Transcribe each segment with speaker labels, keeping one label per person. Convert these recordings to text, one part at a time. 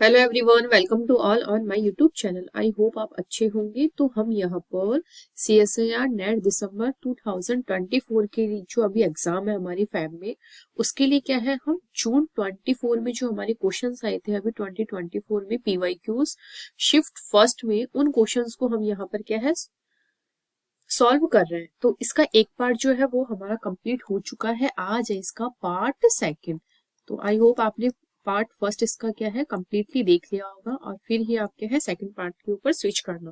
Speaker 1: Hello everyone, welcome to all on my YouTube channel. I hope आप अच्छे होंगे। तो हम यहाँ पर CSIR नेट दिसंबर 2024 के लिए जो अभी एग्जाम है हमारी फैब में, उसके लिए क्या है, हम जून 24 में जो हमारे क्वेश्चंस आए थे अभी 2024 में PYQs शिफ्ट फर्स्ट में, उन क्वेश्चंस को हम यहाँ पर क्या है सॉल्व कर रहे हैं। तो इसका एक पार्ट जो है वो हमारा कंप्लीट हो चुका है, आज है इसका पार्ट सेकंड। तो आई होप आपने पार्ट फर्स्ट इसका क्या है कंप्लीटली देख लिया होगा और फिर ही आप क्या है सेकंड पार्ट के ऊपर स्विच करना।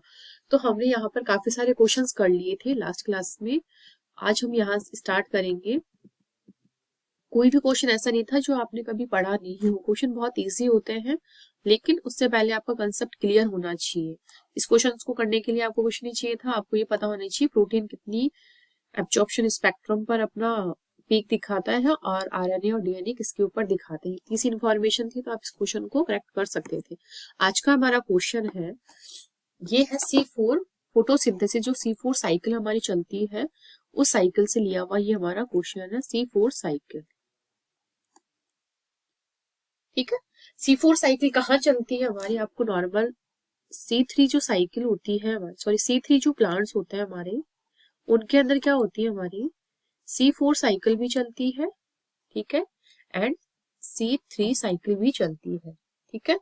Speaker 1: तो हमने यहाँ पर काफी सारे क्वेश्चंस कर लिए थे लास्ट क्लास में। आज हम यहाँ स्टार्ट करेंगे। कोई भी क्वेश्चन ऐसा नहीं था जो आपने कभी पढ़ा नहीं हो। क्वेश्चन बहुत इजी होते हैं, लेकिन उससे पहले आपका कंसेप्ट क्लियर होना चाहिए। इस क्वेश्चन को करने के लिए आपको कुछ नहीं चाहिए था, आपको ये पता होना चाहिए प्रोटीन कितनी एब्जॉर्प्शन स्पेक्ट्रम पर अपना पीक दिखाता है और RNA और DNA किसके ऊपर दिखाते हैं। इतनी सी इन्फॉर्मेशन थी तो आप इस क्वेश्चन को करेक्ट कर सकते थे। आज का हमारा क्वेश्चन है, ये है C4 फोटोसिंथेसिस। जो C4 साइकिल हमारी चलती है उस साइकिल से लिया हुआ ये हमारा क्वेश्चन है, C4 साइकिल। ठीक है, C4 साइकिल कहाँ चलती है हमारी, आपको नॉर्मल C3 जो साइकिल होती है, सॉरी C3 जो प्लांट्स होते हैं हमारे, उनके अंदर क्या होती है हमारी C4 साइकिल भी चलती है। ठीक है, एंड C3 साइकिल भी चलती है। ठीक है,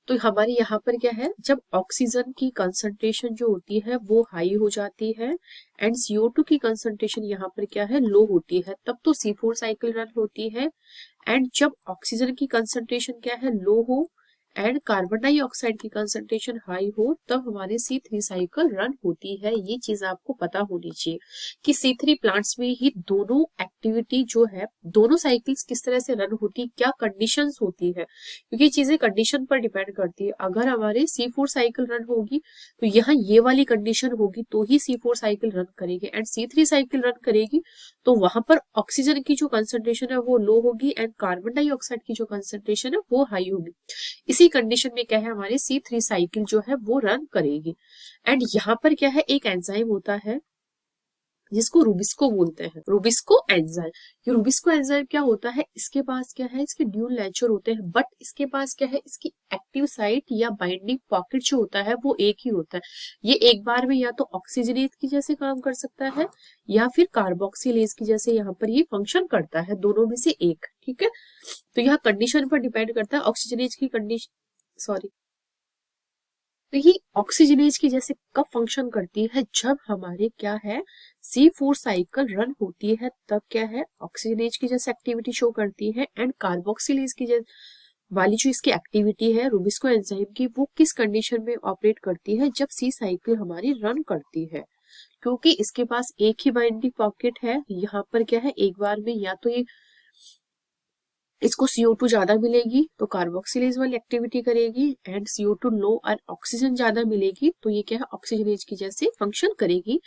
Speaker 1: तो हमारे यहाँ पर क्या है, जब ऑक्सीजन की कंसंट्रेशन जो होती है वो हाई हो जाती है एंड CO2 की कंसंट्रेशन यहाँ पर क्या है लो होती है, तब तो C4 साइकिल रन होती है। एंड जब ऑक्सीजन की कंसंट्रेशन क्या है लो हो एंड कार्बन डाइऑक्साइड की कंसंट्रेशन हाई हो, तब हमारी C3 साइकिल रन होती है। ये चीज आपको पता होनी चाहिए कि C3 प्लांट्स में ही दोनों एक्टिविटी जो है, दोनों साइकिल्स किस तरह से रन होती, क्या कंडीशंस होती है, क्योंकि चीजें कंडीशन पर डिपेंड करती है। अगर हमारे C4 साइकिल रन होगी तो यहाँ ये वाली कंडीशन होगी तो ही C4 साइकिल रन करेगी, एंड C3 साइकिल रन करेगी तो वहां पर ऑक्सीजन की जो कंसंट्रेशन है वो लो होगी एंड कार्बन डाइऑक्साइड की जो कंसंट्रेशन है वो हाई होगी। इसी कंडीशन में क्या है हमारी C3 साइकिल जो है वो रन करेगी। एंड यहाँ पर क्या है, एक एंजाइम होता है जिसको रूबिस्को बोलते हैं, रूबिस्को एंजाइम। ये रूबिस्को एंजाइम क्या होता है, इसके पास क्या है, इसके ड्यूल नेचर होते हैं, बट इसके पास क्या है, इसकी एक्टिव साइट या बाइंडिंग पॉकेट जो होता है वो एक ही होता है। ये एक बार में या तो ऑक्सीजनेज की जैसे काम कर सकता है या फिर कार्बोक्सिलेज की जैसे यहाँ पर ये फंक्शन करता है, दोनों में से एक। ठीक है, तो यहाँ कंडीशन पर डिपेंड करता है, ऑक्सीजनेज की कंडीशन, सॉरी, तो ये ऑक्सीजनेज की जैसे कब फंक्शन करती है, जब हमारे क्या है C4 साइकिल रन होती है, तब क्या है ऑक्सीजनेज की जैसे एक्टिविटी शो करती है एंड कार्बोक्सिलेज की वाली जो इसकी एक्टिविटी है रूबिस्को एंजाइम की, वो किस कंडीशन में ऑपरेट करती है, जब C साइकिल हमारी रन करती है। क्योंकि इसके पास एक ही बाइंडिंग पॉकेट है, यहाँ पर क्या है एक बार में या तो ये इसको CO2 ज्यादा मिलेगी तो कार्बोक्सिलेज वाली एक्टिविटी करेगी, एंड CO2 लो और ऑक्सीजन ज्यादा मिलेगी तो ये क्या है ऑक्सीजनेज की जैसे फंक्शन करेगी।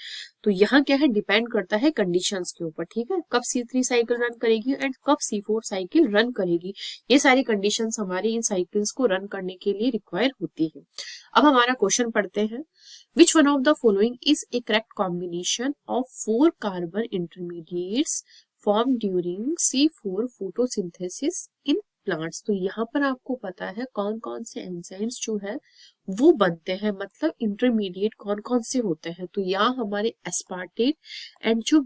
Speaker 1: तो यहाँ क्या है डिपेंड करता है कंडीशंस के ऊपर। ठीक है, कब C3 साइकिल रन करेगी एंड कब C4 साइकिल रन करेगी, ये सारी कंडीशंस हमारी इन साइकिल्स को रन करने के लिए रिक्वायर होती है। अब हमारा क्वेश्चन पढ़ते हैं। विच one of the following is A correct combination of 4 carbon intermediates form during C4 photosynthesis in plants. तो यहाँ पर आपको पता है कौन कौन से एंजाइम्स जो है वो बनते हैं, मतलब इंटरमीडिएट कौन कौन से होते हैं। तो यहाँ हमारे एस्पार्टेट एंड जो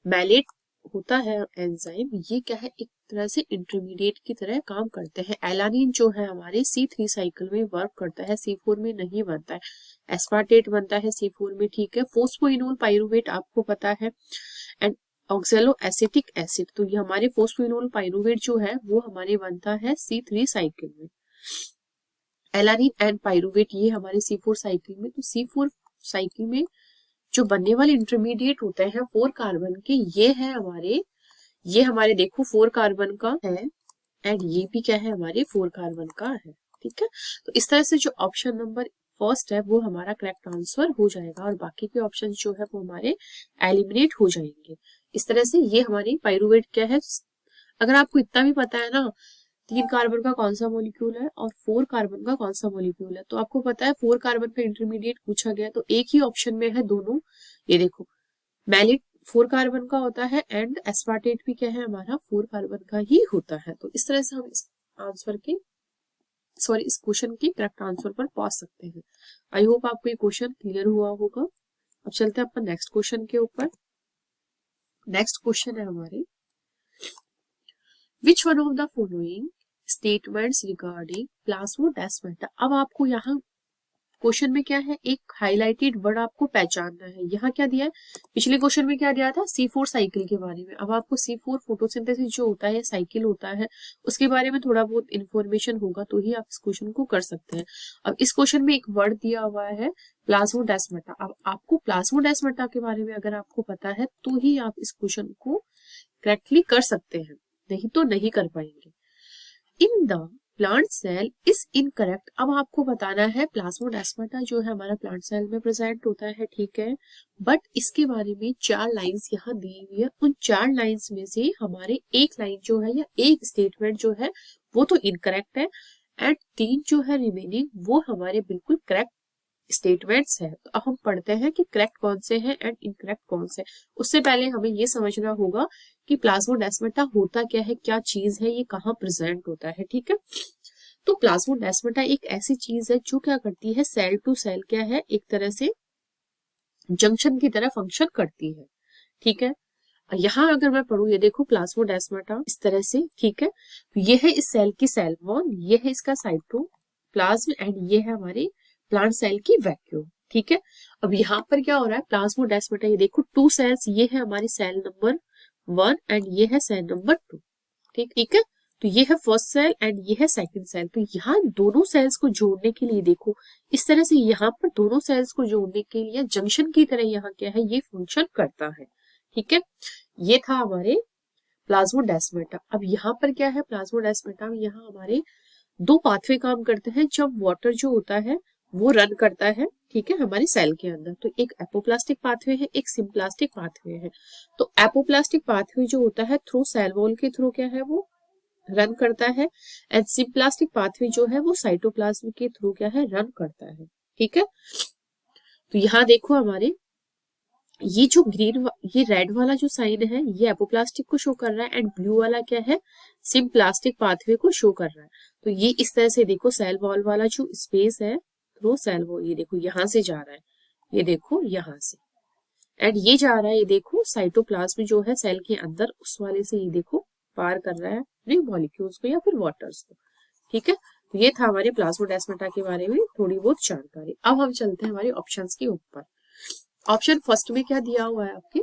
Speaker 1: मैलेट होता है एंजाइम, ये क्या है एक तरह से इंटरमीडिएट की तरह काम करते हैं। एलानिन जो है हमारे C3 साइकिल में वर्क करता है, C4 में नहीं बनता है। एस्पार्टेट बनता है C4 में। ठीक है, फोस्फोइनोल पाइरुवेट आपको पता है, एंड ऑक्सैलो एसिटिक एसिड, तो ये हमारे फोस्फोइनोल पाइरुवेट जो है वो हमारे बनता है C3 साइकिल में। एलानिन एंड पाइरुवेट ये हमारे C4 साइकिल में। तो C4 साइकिल में जो बनने वाले इंटरमीडिएट होते हैं 4 कार्बन के, ये हमारे देखो 4 कार्बन का है एंड ये भी क्या है हमारे 4 कार्बन का है। ठीक है, तो इस तरह से जो ऑप्शन नंबर फर्स्ट है वो हमारा करेक्ट आंसर हो जाएगा और बाकी के ऑप्शन जो है वो हमारे एलिमिनेट हो जाएंगे। इस तरह से ये हमारी पाइरुवेट क्या है, अगर आपको इतना भी पता है ना 3 कार्बन का कौन सा मॉलिक्यूल है और 4 कार्बन का कौन सा मॉलिक्यूल है, तो आपको पता है 4 कार्बन का इंटरमीडिएट पूछा गया तो एक ही ऑप्शन में है दोनों। ये देखो मैलिट 4 कार्बन का होता है एंड एस्पार्टेट भी क्या है हमारा 4 कार्बन का ही होता है। तो इस तरह से हम इस आंसर के सॉरी इस क्वेश्चन के करेक्ट आंसर पर पहुंच सकते हैं। आई होप आपको ये क्वेश्चन क्लियर हुआ होगा। अब चलते हैं अपन नेक्स्ट क्वेश्चन के ऊपर। नेक्स्ट क्वेश्चन है हमारे, विच one of the following statements regarding plasmodesmata. अब आपको यहाँ क्वेश्चन में क्या है, एक हाईलाइटेड वर्ड आपको पहचानना है। यहाँ क्या दिया है, पिछले क्वेश्चन में क्या दिया था, C4 साइकिल के बारे में। अब आपको C4 फोटोसिंथेसिस जो होता है, साइकिल होता है, उसके बारे में थोड़ा बहुत इन्फॉर्मेशन होगा तो ही आप इस क्वेश्चन को कर सकते हैं। अब इस क्वेश्चन में एक वर्ड दिया हुआ है प्लाज्मोडेस्माटा। अब आपको प्लाज्मोडेस्माटा के बारे में अगर आपको पता है तो ही आप इस क्वेश्चन को करेक्टली कर सकते हैं, नहीं तो नहीं कर पाएंगे। In the plant cell is incorrect. अब आपको बताना है प्लाज्मोडेस्माटा जो है हमारा प्लांट सेल में प्रेजेंट होता है, ठीक है, बट इसके बारे में 4 लाइंस यहाँ दी हुई है। उन 4 लाइंस में से हमारे एक लाइन जो है या एक स्टेटमेंट जो है वो तो इनकरेक्ट है, एंड 3 जो है रिमेनिंग वो हमारे बिल्कुल करेक्ट स्टेटमेंट्स है। तो अब हम पढ़ते हैं कि करेक्ट कौन से हैं एंड इनकरेक्ट कौन से। उससे पहले हमें ये समझना होगा कि प्लाज्मोडेस्माटा होता क्या है, क्या चीज है, ये कहाँ प्रेजेंट होता है, ठीक है। तो प्लाज्मोडेस्माटा एक ऐसी चीज है जो क्या करती है, सेल टू सेल क्या है, एक तरह से जंक्शन की तरह फंक्शन करती है, ठीक है। यहाँ अगर मैं पढ़ूं, ये देखो प्लाज्मोडेस्माटा इस तरह से, ठीक है। तो ये है इस सेल की सेल वॉल, ये है इसका साइटोप्लाज्म, एंड ये है हमारे प्लांट सेल की वैक्यूल, ठीक है। अब यहाँ पर क्या हो रहा है, प्लाज्मोडेस्माटा ये देखो 2 सेल्स, ये है हमारी सेल नंबर 1 एंड ये है सेल नंबर 2, ठीक है। तो ये है फर्स्ट सेल एंड ये है सेकंड सेल। तो यहाँ दोनों सेल्स को जोड़ने के लिए देखो इस तरह से, यहाँ पर दोनों सेल्स को जोड़ने के लिए जंक्शन की तरह यहाँ क्या है, ये फंक्शन करता है, ठीक है। ये था हमारे प्लाज्मोडेस्माटा। अब यहाँ पर क्या है, प्लाज्मोडेस्माटा में यहाँ हमारे 2 पाथवे काम करते हैं। जब वाटर जो होता है वो रन करता है, ठीक है, हमारे सेल के अंदर, तो एक एपोप्लास्टिक पाथवे है, एक सिम्प्लास्टिक पाथवे है। तो एपोप्लास्टिक पाथवे जो होता है थ्रू सेल वॉल के थ्रू क्या है, वो रन करता है, एंड सिम्प्लास्टिक पाथवे जो है वो साइटोप्लाज्म के थ्रू क्या है, रन करता है, ठीक है। तो यहाँ देखो हमारे ये जो ये रेड वाला जो साइन है ये एपोप्लास्टिक को शो कर रहा है, एंड ब्लू वाला क्या है, सिम्प्लास्टिक पाथवे को शो कर रहा है। तो ये इस तरह से देखो सेल वॉल वाला जो स्पेस है थ्रू सेल वॉल, ये देखो यहाँ से जा रहा है, ये देखो यहाँ से, एंड ये जा रहा है, ये देखो साइटोप्लाज्म जो है सेल के अंदर उस वाले से ये देखो पार कर रहा है अपने मॉलिक्यूल्स को या फिर वाटर्स को, ठीक है। तो ये था हमारे प्लाज्मोडेस्माटा के बारे में थोड़ी बहुत जानकारी। अब हम चलते हैं हमारे ऑप्शंस के ऊपर। ऑप्शन फर्स्ट में क्या दिया हुआ है आपके,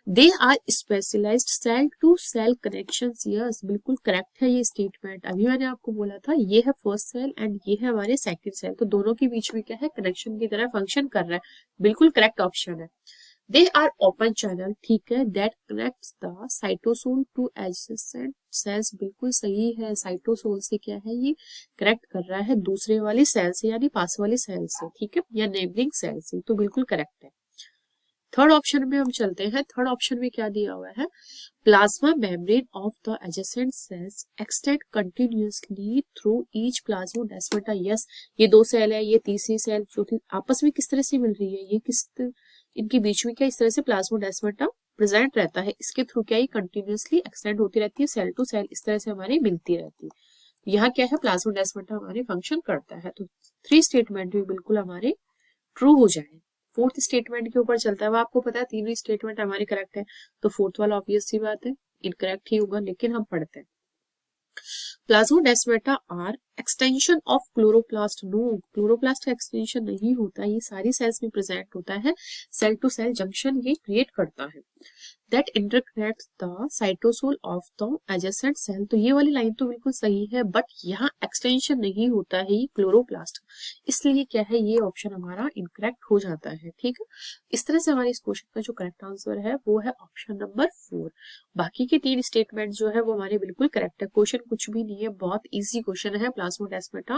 Speaker 1: they are specialised cell to cell connections. Yes, बिल्कुल करेक्ट है ये स्टेटमेंट। अभी मैंने आपको बोला था ये है फर्स्ट सेल एंड ये है हमारे सेकंड सेल, तो दोनों के बीच में क्या है, कनेक्शन की तरह फंक्शन कर रहा है, बिल्कुल करेक्ट ऑप्शन है। दे आर ओपन चैनल, ठीक है, that connects the cytosol two adjacent sales, बिल्कुल सही है। साइटोसोल से क्या है, ये कनेक्ट कर रहा है दूसरे वाली सेल से यानी पास वाली सेल से, ठीक है, या नेबरिंग सेल से, तो बिल्कुल करेक्ट है। थर्ड ऑप्शन में हम चलते हैं। थर्ड ऑप्शन में क्या दिया हुआ है, plasma membrane of the adjacent sales extend continuously through each plasmodesmata. Yes, ये 2 सेल है, ये तीसरी सेल चौथी आपस में किस तरह से मिल रही है, ये किस इनके बीच में क्या इस तरह से प्लाज्मोडेस्माटा प्रेजेंट रहता है, इसके थ्रू क्या ये कंटिन्यूअसली एक्सटेंड होती रहती है, सेल टू सेल इस तरह से हमारी मिलती रहती है। यहाँ क्या है, प्लाज्मोडेस्माटा हमारे फंक्शन करता है। तो 3 स्टेटमेंट भी बिल्कुल हमारे ट्रू हो जाए। फोर्थ स्टेटमेंट के ऊपर चलता है, वो आपको पता है 3 स्टेटमेंट हमारे करेक्ट है, तो फोर्थ वाला ऑब्वियस सी बात है इनकरेक्ट ही होगा, लेकिन हम पढ़ते हैं। Plasmodesmata are extension of chloroplast. No, chloroplast का एक्सटेंशन नहीं होता, ये सारी सेल्स में प्रेजेंट होता है, सेल टू सेल जंक्शन ये क्रिएट करता है। That interconnects the cytosol of the adjacent cell. तो ये वाली लाइन तो बिल्कुल सही है, बट यहाँ एक्सटेंशन नहीं होता है ये क्लोरोप्लास्ट, इसलिए क्या है, ये ऑप्शन हमारा इनकरेक्ट हो जाता है, ठीक है। इस तरह से हमारे इस क्वेश्चन का जो करेक्ट आंसर है वो है ऑप्शन नंबर 4। बाकी के 3 स्टेटमेंट जो है वो हमारे बिल्कुल करेक्ट है। क्वेश्चन कुछ भी नहीं है, बहुत इजी क्वेश्चन है। प्लाज्मोडेस्माटा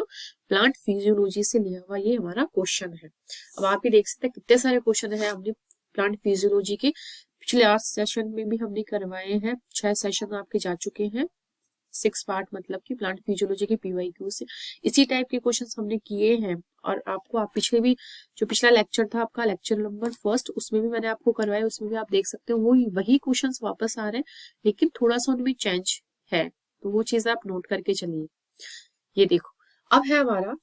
Speaker 1: प्लांट फिजियोलॉजी से लिया हुआ ये हमारा क्वेश्चन है। अब आप ये देख सकते हैं कितने सारे क्वेश्चन है हमने प्लांट फिजियोलॉजी के पिछले 8 सेशन में भी हमने करवाए हैं। 6 सेशन आपके जा चुके हैं, 6 पार्ट मतलब कि प्लांट फिजियोलॉजी के PYQ से इसी टाइप के क्वेश्चंस हमने किए हैं। और आपको आप पिछले भी जो पिछला लेक्चर था आपका लेक्चर नंबर 1 उसमें भी मैंने आपको करवाया, उसमें भी आप देख सकते हो वही क्वेश्चंस वापस आ रहे हैं, लेकिन थोड़ा सा उनमें चेंज है, तो वो चीज आप नोट करके चलिए। ये देखो अब है हमारा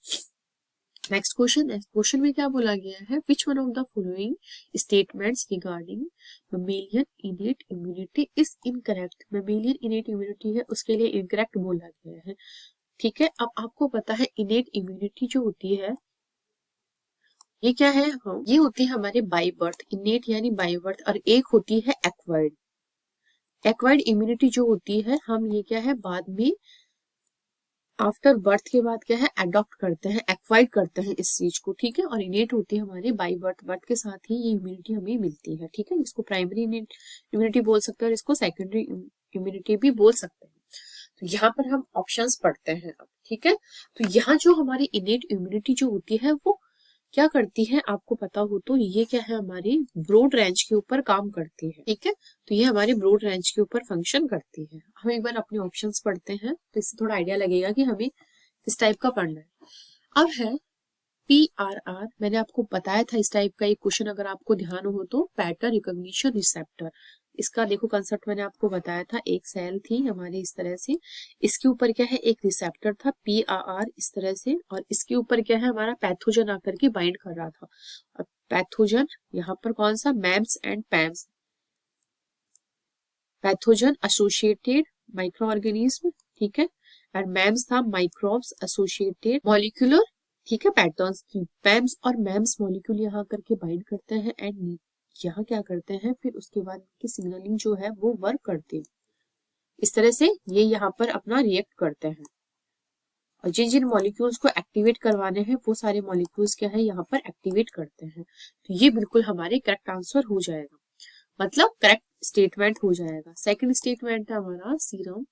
Speaker 1: नेक्स्ट क्वेश्चन। नेक्स्ट क्वेश्चन में क्या बोला गया है, which one of the following statements regarding mammalian innate immunity is incorrect. Mammalian innate immunity है उसके लिए इनकरेक्ट बोला गया है। ठीक है, अब आपको पता है इनेट इम्यूनिटी जो होती है ये क्या है, हाँ, ये होती है हमारे बाय बर्थ, इनेट यानी बाय बर्थ, और एक होती है एक्वायर्ड। एक्वायर्ड इम्यूनिटी जो होती है हम ये क्या है बाद में आफ्टर बर्थ के बाद क्या है अडॉप्ट करते हैं, एक्वाइर करते हैं इस चीज को। ठीक है, और इनेट होती है हमारे बाय बर्थ, बर्थ के साथ ही ये इम्यूनिटी हमें मिलती है। ठीक है, इसको प्राइमरी इम्यूनिटी बोल सकते हैं और इसको सेकेंडरी इम्यूनिटी भी बोल सकते हैं। तो यहाँ पर हम ऑप्शंस पढ़ते हैं अब। ठीक है, तो यहाँ जो हमारी इनेट इम्यूनिटी जो होती है वो क्या करती है आपको पता हो तो, ये क्या है हमारी ब्रॉड रेंज के ऊपर काम करती है। ठीक है, तो ये हमारी ब्रॉड रेंज के ऊपर फंक्शन करती है। हम एक बार अपने ऑप्शंस पढ़ते हैं तो इससे थोड़ा आइडिया लगेगा कि हमें किस टाइप का पढ़ना है। अब है PRR, मैंने आपको बताया था इस टाइप का एक क्वेश्चन अगर आपको ध्यान हो तो, पैटर्न रिकॉग्निशन रिसेप्टर। इसका देखो कंसेप्ट मैंने आपको बताया था, एक सेल थी हमारे इस तरह से, इसके ऊपर क्या है एक रिसेप्टर था PRR इस तरह से, और इसके ऊपर क्या है हमारा पैथोजन आकर के बाइंड कर रहा था। और पैथोजन यहाँ पर कौन सा, MAMPs and PAMPs, pathogen associated micro organism. ठीक है, और मैम्स था माइक्रोब्स एसोसिएटेड मॉलिक्यूलर। ठीक है, पैटर्न्स की पैम्स और मैम्स मॉलिक्यूल यहाँ करके बाइंड करते हैं एंड यहाँ क्या करते हैं फिर उसके बाद की सिग्नलिंग जो है वो वर्क करती है। इस तरह से ये यहाँ पर अपना रिएक्ट करते हैं, और जिन जिन मॉलिक्यूल्स को एक्टिवेट करवाने हैं वो सारे मॉलिक्यूल्स क्या है यहाँ पर एक्टिवेट करते हैं। तो ये बिल्कुल हमारे करेक्ट आंसर हो जाएगा, मतलब करेक्ट स्टेटमेंट हो जाएगा। सेकंड स्टेटमेंट है हमारा serum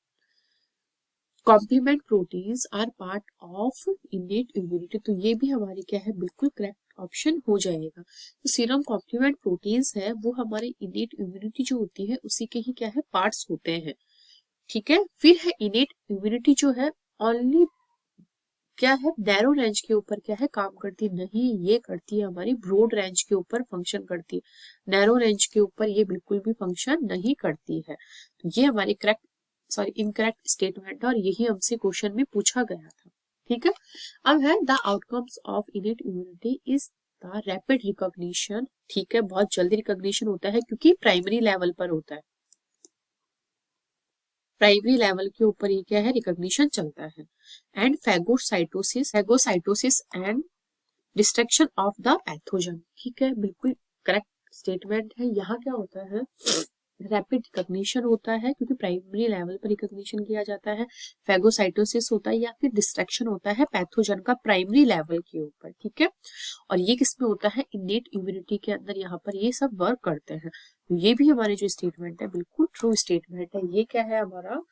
Speaker 1: complement proteins are part of innate immunity. तो ये भी हमारी क्या है बिल्कुल करेक्ट ऑप्शन हो जाएगा। तो सीरम कॉम्प्लीमेंट प्रोटीन्स है वो हमारे इनेट इम्यूनिटी जो होती है उसी के ही क्या है पार्ट्स होते हैं। ठीक है, फिर है इनेट इम्यूनिटी जो है ओनली क्या है नैरो रेंज के ऊपर क्या है काम करती नहीं, ये करती है हमारी ब्रॉड रेंज के ऊपर फंक्शन करती है, नैरो रेंज के ऊपर ये बिल्कुल भी फंक्शन नहीं करती है। तो ये हमारी करेक्ट इनकरेक्ट स्टेटमेंट है और यही हमसे क्वेश्चन में पूछा गया था। ठीक है, अब है the outcomes of innate immunity is the rapid recognition. ठीक है, बहुत जल्दी रिकॉग्निशन होता है क्योंकि प्राइमरी लेवल पर होता है, प्राइमरी लेवल के ऊपर ही क्या है रिकॉग्निशन चलता है। And phagocytosis and destruction of the pathogen. ठीक है, बिल्कुल करेक्ट स्टेटमेंट है। यहाँ क्या होता है रैपिड रिकॉग्निशन होता है क्योंकि प्राइमरी लेवल पर रिकॉग्निशन किया जाता है, फैगोसाइटोसिस होता है या फिर डिस्ट्रक्शन होता है पैथोजन का प्राइमरी लेवल के ऊपर। ठीक है, और ये किसमें होता है इनेट इम्यूनिटी के अंदर, यहाँ पर ये सब वर्क करते हैं। तो ये भी हमारी जो स्टेटमेंट है बिल्कुल ट्रू स्टेटमेंट है। ये क्या है हमारा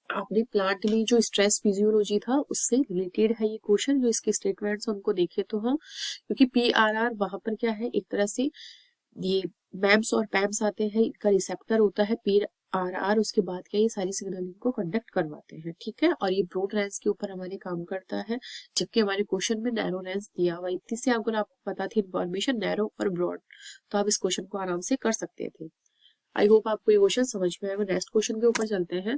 Speaker 1: आपने प्लांट में जो स्ट्रेस फिजियोलॉजी था उससे रिलेटेड है ये क्वेश्चन, जो इसके स्टेटमेंट्स उनको देखे तो हम, क्योंकि PRR वहां पर क्या है एक तरह से ये मैम्स और पैम्स आते हैं, इनका रिसेप्टर होता है PRR, उसके बाद क्या ये सारी सिग्नलिंग को कंडक्ट करवाते हैं। ठीक है, और ये ब्रॉड रेंज के ऊपर हमारे काम करता है, जबकि हमारे क्वेश्चन में नैरो रेंज दिया हुआ। इतनी से अगर आपको पता थी इन्फॉर्मेशन नैरो और ब्रॉड तो आप इस क्वेश्चन को आराम से कर सकते थे। आई होप आपको ये क्वेश्चन समझ में आएगा। नेक्स्ट क्वेश्चन के ऊपर चलते हैं।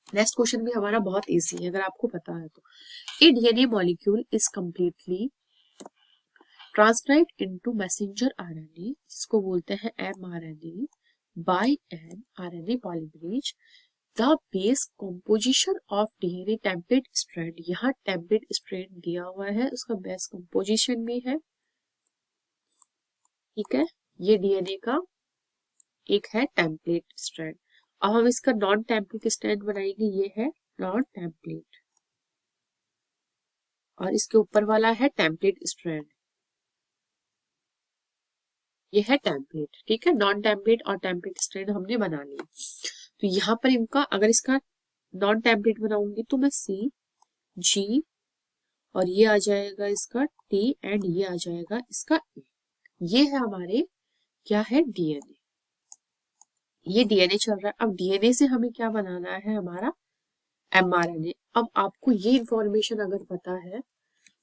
Speaker 1: नेक्स्ट क्वेश्चन भी हमारा बहुत इजी है अगर आपको पता है तो। A DNA molecule is completely transcribed into messenger RNA, जिसको बोलते हैं mRNA, by an RNA polymerase. The base composition of DNA template strand, यहाँ टेम्पलेट स्ट्रैंड दिया हुआ है, उसका बेस कंपोजिशन में है। ठीक है, ये DNA का एक है टेम्पलेट स्ट्रैंड। अब हम इसका नॉन टेम्पलेट स्ट्रैंड बनाएंगे, ये है नॉन टेम्पलेट, और इसके ऊपर वाला है टेम्पलेट स्ट्रैंड, ये है टेम्पलेट। ठीक है, नॉन टेम्पलेट और टेम्पलेट स्ट्रैंड हमने बना लिया। तो यहाँ पर इनका अगर इसका नॉन टेम्पलेट बनाऊंगी तो मैं CG, और ये आ जाएगा इसका T, एंड ये आ जाएगा इसका A। ये है हमारे क्या है DNA, ये DNA चल रहा है। अब DNA से हमें क्या बनाना है हमारा mRNA। अब आपको ये इंफॉर्मेशन अगर पता है,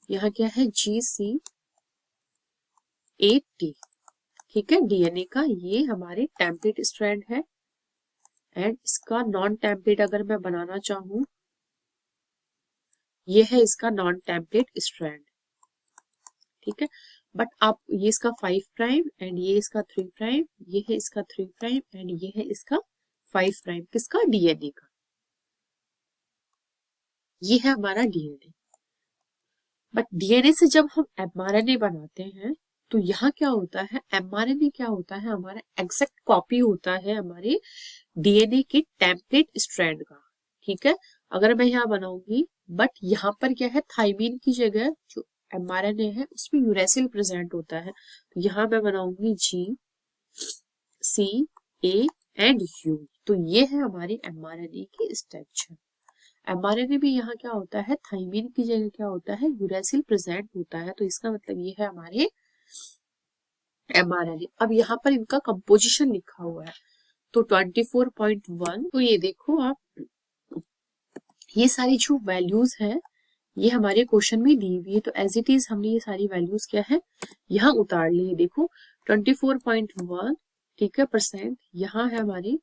Speaker 1: यहाँ क्या है GCAT। ठीक है, DNA का ये हमारे टेम्पलेट स्ट्रैंड है, एंड इसका नॉन टेम्पलेट अगर मैं बनाना चाहूं ये है इसका नॉन टेम्पलेट स्ट्रैंड, ठीक है। बट आप ये इसका 5' एंड ये इसका 3', ये है इसका 3' एंड ये है इसका 5', किसका, डीएनए का। ये है हमारा डीएनए। बट डीएनए से जब हम एमआरएनए बनाते हैं तो यहाँ क्या होता है, एमआरएनए क्या होता है, हमारा एग्जैक्ट कॉपी होता है हमारे डीएनए के टेम्पलेट स्ट्रैंड का, ठीक है। अगर मैं यहाँ बनाऊंगी, बट यहाँ पर क्या है, थाइमीन की जगह जो एमआरएनए है उसमें यूरेसिल प्रेजेंट होता है, तो यहाँ मैं बनाऊंगी जी सी ए एंड यू। तो ये है हमारी एमआरएनए की स्ट्रक्चर। एमआरएनए भी यहाँ क्या होता है, थाइमीन की जगह क्या होता है, यूरेसिल प्रेजेंट होता है, तो इसका मतलब ये है हमारे एमआरएनए। अब यहाँ पर इनका कंपोजिशन लिखा हुआ है, तो 24.1, तो ये देखो आप, ये सारी जो वैल्यूज है ये हमारे क्वेश्चन में दी हुई है, तो एज इट इज हमने ये सारी वैल्यूज क्या है यहाँ उतार ली है। देखो 24.1, ठीक है, %, यहाँ है हमारी